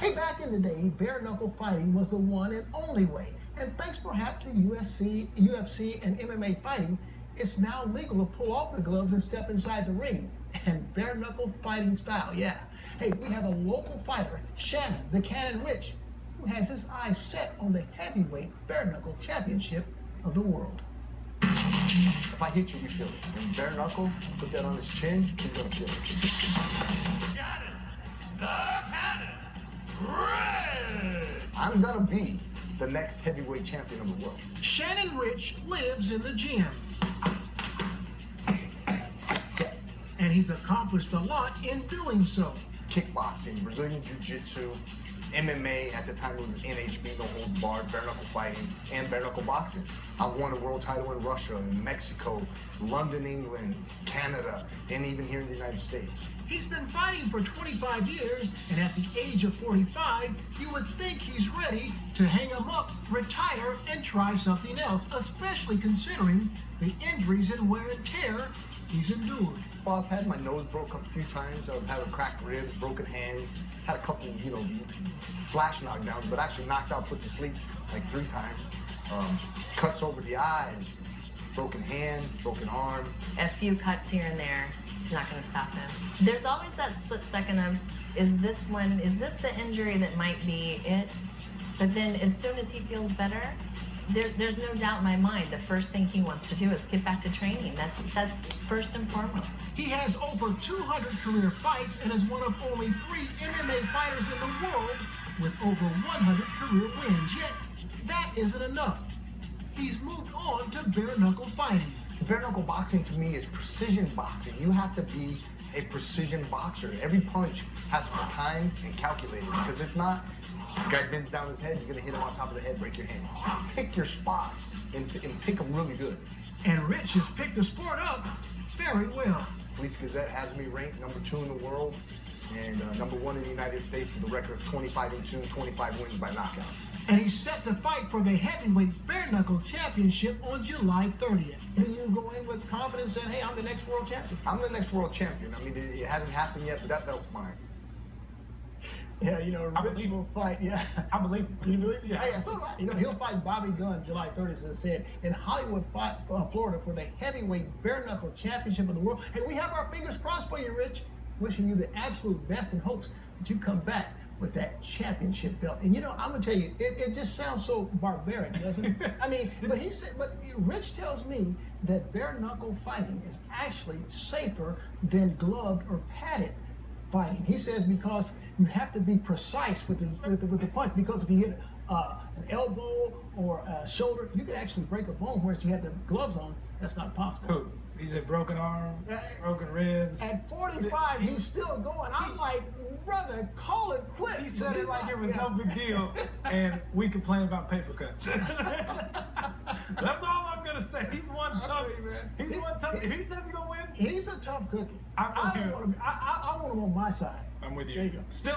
Hey, back in the day, bare knuckle fighting was the one and only way. And thanks perhaps to UFC, and MMA fighting, it's now legal to pull off the gloves and step inside the ring. And bare knuckle fighting style, yeah. Hey, we have a local fighter, Shennone Ritche, who has his eyes set on the heavyweight bare knuckle championship of the world. If I hit you, you feel it. And bare knuckle, put that on his chin, he's gonna feel it. Shennone, the Cannon Ritche! I'm gonna be the next heavyweight champion of the world. Shennone Ritche lives in the gym. And he's accomplished a lot in doing so. Kickboxing, Brazilian Jiu-Jitsu, MMA, at the time it was NHB, no holds barred, bare knuckle fighting, and bare knuckle boxing. I won a world title in Russia, in Mexico, London, England, Canada, and even here in the United States. He's been fighting for 25 years, and at the age of 45, you would think he's ready to hang him up, retire, and try something else, especially considering the injuries and wear and tear he's endured. Well, I've had my nose broke a few times. I've had a cracked ribs, broken hands, had a couple, flash knockdowns, but actually knocked out, put to sleep like 3 times. Cuts over the eyes, broken hand, broken arm. A few cuts here and there is not going to stop him. There's always that split second of, is this the injury that might be it? But then as soon as he feels better, there's no doubt in my mind the first thing he wants to do is get back to training. That's first and foremost. He has over 200 career fights and is one of only 3 MMA fighters in the world with over 100 career wins. Yet, that isn't enough. He's moved on to bare knuckle fighting. Bare knuckle boxing to me is precision boxing. You have to be a precision boxer. Every punch has to be timed and calculated, because if not, the guy bends down his head, you're going to hit him on top of the head, break your hand. Pick your spots and pick them really good. And Rich has picked the sport up very well. Police Gazette has me ranked number 2 in the world and number 1 in the United States with a record of 25-2, 25 wins by knockout. And he's set to fight for the heavyweight bare knuckle championship on July 30th. Do you go in with confidence that, hey, I'm the next world champion? I'm the next world champion. I mean, it hasn't happened yet, but that belt's mine. Yeah, Rich will fight. Yeah, I believe it. You believe it? Yeah, so do I. He'll fight Bobby Gunn July 30th, as I said, in Hollywood, Florida, for the heavyweight bare knuckle championship of the world. Hey, we have our fingers crossed for you, Rich. Wishing you the absolute best in hopes that you come back with that championship belt. And I'm gonna tell you, it just sounds so barbaric, doesn't it? I mean, but Rich tells me that bare knuckle fighting is actually safer than gloved or padded fighting. He says because you have to be precise with the punch, because if you hit an elbow or a shoulder, you could actually break a bone, whereas you have the gloves on, that's not possible. Who? He said broken arm, broken ribs. At 45, he's still going. I'm like, brother, call it quits. He said it like it was no big deal, and we complain about paper cuts. That's all I'm gonna say. He's one tough. He's one tough. If he says he's gonna win, he's a tough cookie. I want him on my side. I'm with you. There you go. Still.